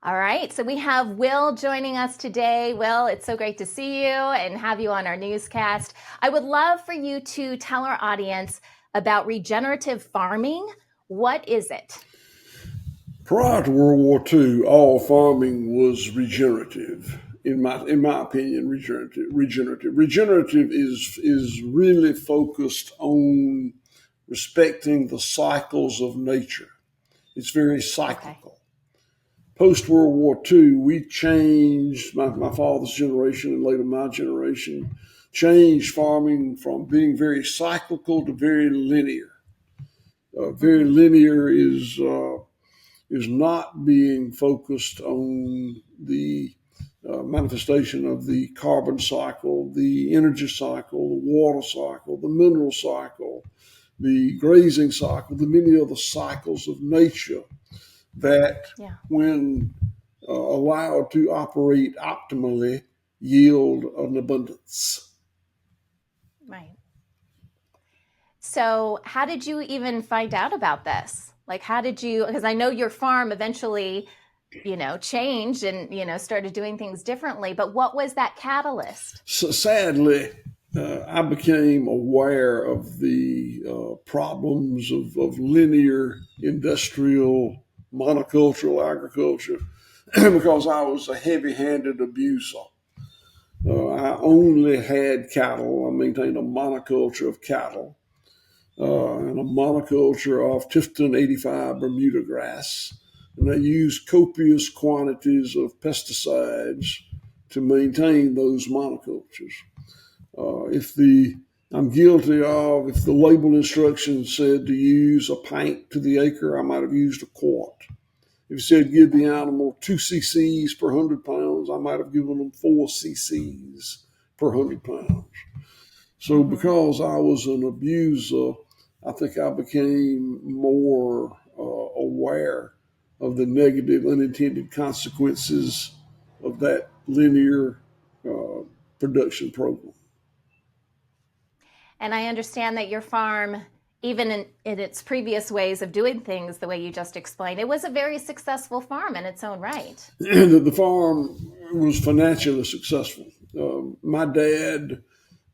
All right, so we have Will joining us today. Will, it's so great to see you and have you on our newscast. I would love for you to tell our audience about regenerative farming. What is it? Prior to World War II, all farming was regenerative. In my opinion, regenerative. Regenerative is really focused on respecting the cycles of nature. It's very cyclical. Okay. Post World War II, we changed, my father's generation and later my generation, changed farming from being very cyclical to very linear. Very linear is not being focused on the manifestation of the carbon cycle, the energy cycle, the water cycle, the mineral cycle, the grazing cycle, the many other cycles of nature that, when allowed to operate optimally, yield an abundance. Right. So how did you even find out about this? Like, how did you, because I know your farm eventually, changed and, started doing things differently, but what was that catalyst? So sadly, I became aware of the problems of linear industrial monocultural agriculture because I was a heavy-handed abuser. I only had cattle. I maintained a monoculture of cattle and a monoculture of Tifton 85 Bermuda grass. And I used copious quantities of pesticides to maintain those monocultures. If the label instructions said to use a pint to the acre, I might have used a quart. If it said give the animal 2 cc's per 100 pounds, I might have given them 4 cc's per 100 pounds. So because I was an abuser, I think I became more aware of the negative unintended consequences of that linear production program. And I understand that your farm, even in its previous ways of doing things, the way you just explained, it was a very successful farm in its own right. The farm was financially successful. My dad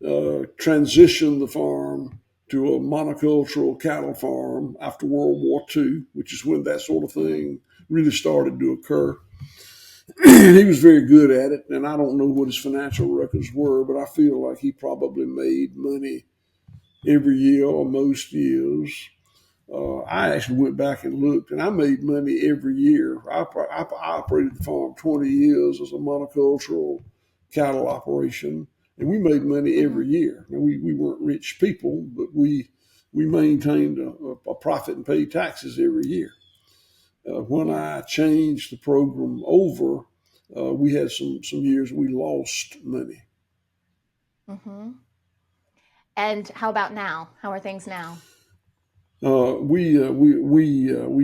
transitioned the farm to a monocultural cattle farm after World War II, which is when that sort of thing really started to occur. He was very good at it, and I don't know what his financial records were, but I feel like he probably made money every year or most years. I actually went back and looked, and I made money every year. I operated the farm 20 years as a monocultural cattle operation, and we made money every year. Now, we weren't rich people, but we maintained a profit and paid taxes every year. When I changed the program over, we had some years we lost money. And how about now? How are things now? We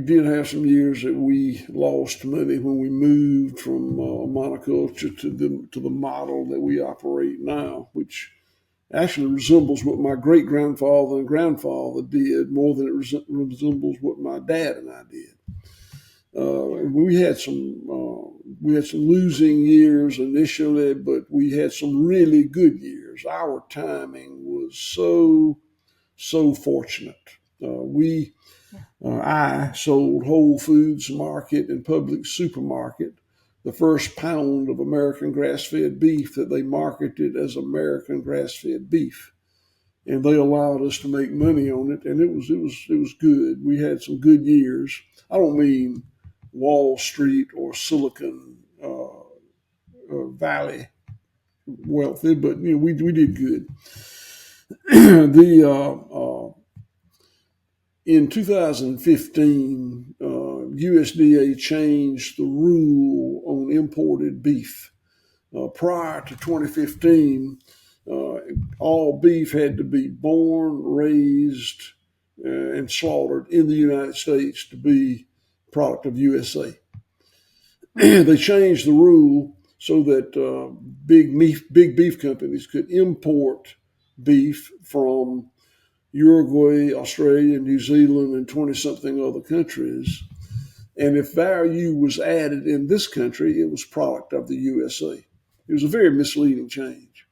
did have some years that we lost money when we moved from monoculture to the model that we operate now, which actually resembles what my great grandfather and grandfather did more than it resembles what my dad and I did. We had some losing years initially, but we had some really good years. Our timing was so fortunate. I sold Whole Foods Market and Public Supermarket the first pound of American grass-fed beef that they marketed as American grass-fed beef, and they allowed us to make money on it, and it was good. We had some good years. I don't mean Wall Street or Silicon Valley wealthy, but we did good. In 2015, USDA changed the rule on imported beef. Prior to 2015, all beef had to be born, raised, and slaughtered in the United States to be product of USA. They changed the rule so that big beef companies could import beef from Uruguay, Australia, New Zealand, and 20-something other countries. And if value was added in this country, it was product of the USA. It was a very misleading change.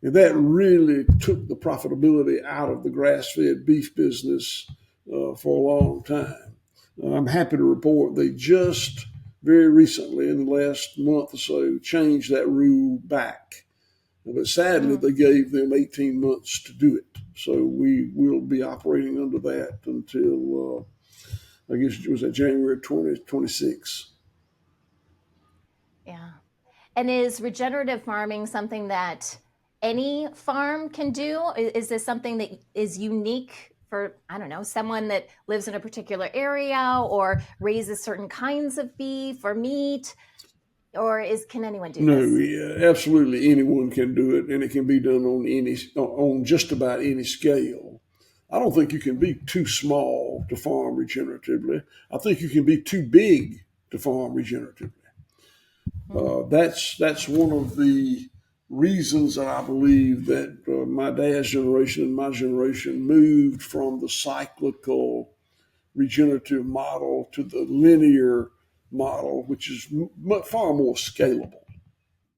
And that really took the profitability out of the grass-fed beef business for a long time. I'm happy to report they just very recently, in the last month or so, changed that rule back. But sadly, they gave them 18 months to do it. So we will be operating under that until, I guess it was at January 2026. Yeah. And is regenerative farming something that any farm can do? Is this something that is unique for, I don't know, someone that lives in a particular area or raises certain kinds of beef or meat? Or can anyone do No, this? absolutely anyone can do it, and it can be done on just about any scale. I don't think you can be too small to farm regeneratively. I think you can be too big to farm regeneratively. That's one of the reasons that I believe that my dad's generation and my generation moved from the cyclical regenerative model to the linear model, which is far more scalable.